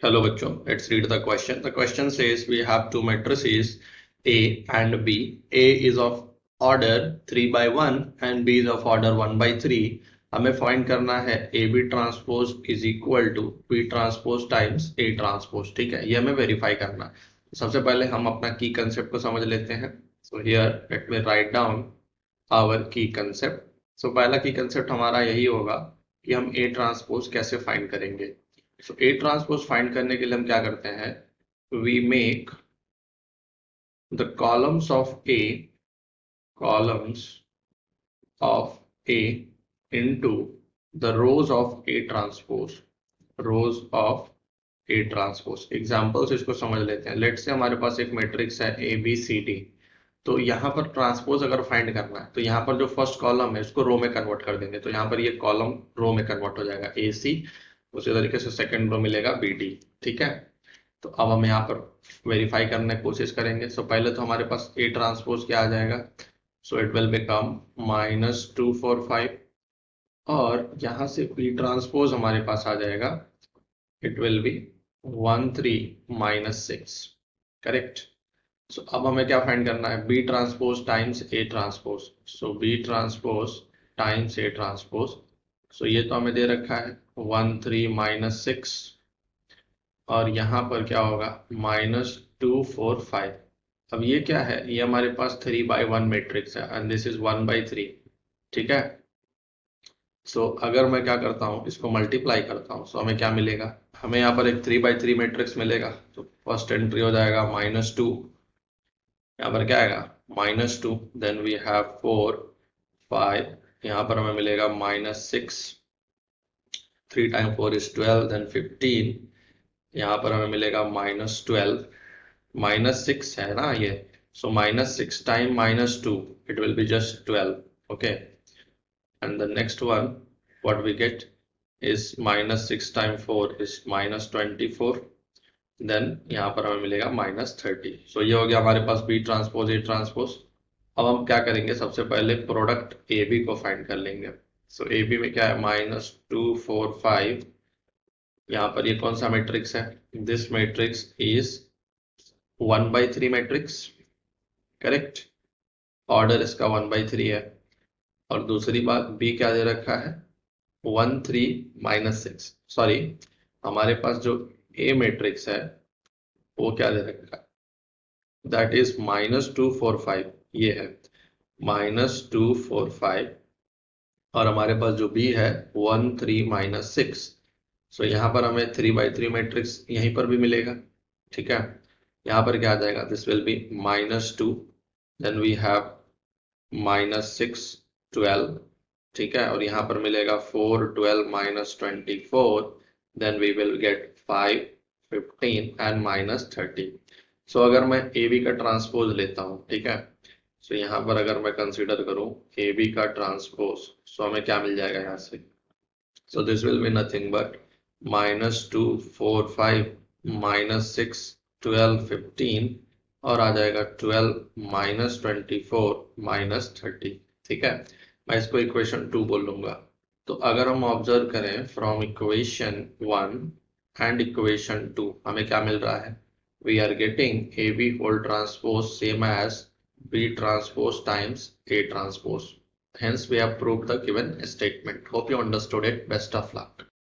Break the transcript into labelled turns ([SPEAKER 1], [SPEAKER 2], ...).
[SPEAKER 1] Hello बच्चों, let's read the question. The question says we have two matrices A and B. A is of order 3 by 1 and B is of order 1 by 3. हमें find करना है AB transpose is equal to B transpose times A transpose. ठीक है, ये हमें verify करना है. सबसे पहले हम अपना की कंसेप्ट को समझ लेते हैं. So here let me write down our key concept. So पहला की कंसेप्ट हमारा यही होगा कि हम A ट्रांसपोज कैसे फाइंड करेंगे. सो ए ट्रांसपोज फाइंड करने के लिए हम क्या करते हैं, we make the columns of A into the rows of A transpose. Examples इसको समझ लेते हैं. लेट्स से हमारे पास एक मैट्रिक्स है ए बी सी डी. तो यहाँ पर ट्रांसपोज अगर फाइंड करना है तो यहाँ पर जो फर्स्ट कॉलम है इसको रो में कन्वर्ट कर देंगे. तो यहाँ पर ये कॉलम रो में कन्वर्ट हो जाएगा ए सी. उसी तरीके से सेकंड रो मिलेगा बी डी. ठीक है, तो अब हम यहाँ पर वेरीफाई करने की कोशिश करेंगे. सो पहले तो हमारे पास ए ट्रांसपोज क्या आ जाएगा. सो इट विल बिकम -245 और यहाँ से बी ट्रांसपोज हमारे पास आ जाएगा. It will be 13 - 6. Correct. So अब हमें क्या फाइंड करना है, B transpose times A transpose. So B transpose times A transpose. So ये तो हमें दे रखा है 13 - 6 और यहाँ पर क्या होगा -245. अब ये क्या है, ये हमारे पास 3 by 1 मैट्रिक्स है एंड दिस इज 1 by 3. ठीक है. सो अगर मैं क्या करता हूँ, इसको मल्टीप्लाई करता हूँ, सो हमें क्या मिलेगा, हमें यहाँ पर एक 3 by 3 मैट्रिक्स मिलेगा. तो फर्स्ट एंट्री हो जाएगा -2, यहाँ पर क्या आएगा -2, देन वी हैव 4 5, यहाँ पर हमें मिलेगा -6, 3 टाइम 4 इज 12, देन 15, यहाँ पर हमें मिलेगा -12, -6 है ना ये. सो -6 time -2 it will be just 12. Okay, and the next one what we get is -6 time 4 is -24, then यहाँ पर हमें मिलेगा -30. सो ये हो गया हमारे पास बी ट्रांसपोज ए ट्रांसपोज. अब हम क्या करेंगे, सबसे पहले प्रोडक्ट ए बी को फाइंड कर लेंगे. सो ए बी में क्या है -245. यहाँ पर ये कौन सा मैट्रिक्स है, this matrix is 1 by 3 matrix. Correct, order इसका 1 by 3 है. और दूसरी बात बी क्या दे रखा है 13 - 6. सॉरी, हमारे पास जो ए मैट्रिक्स है वो क्या दे रखा है, दैट इज -245. ये है -245 और हमारे पास जो बी है 13 - 6. सो यहाँ पर हमें 3 by 3 मैट्रिक्स यहीं पर भी मिलेगा. ठीक है, यहाँ पर क्या आ जाएगा, this will be -2, then we have -6 12. ठीक है, और यहाँ पर मिलेगा 4 12 -24, then we will get 5 15 and -30. So अगर मैं ए बी का ट्रांसपोज लेता हूँ, ठीक है, सो यहाँ पर अगर मैं कंसीडर करूँ ए बी का ट्रांसपोज, सो हमें क्या मिल जाएगा यहाँ से. So this will be nothing but -245 -6 12 15 और आ जाएगा 12 -24 -30. ठीक है, मैं इसको इक्वेशन 2 बोलूंगा. तो अगर हम ऑब्जर्व करें फ्रॉम इक्वेशन 1 एंड इक्वेशन 2, हमें क्या मिल रहा है, we are getting A B whole transpose same as B transpose times A transpose. Hence we have proved the given statement. Hope you understood it. Best of luck.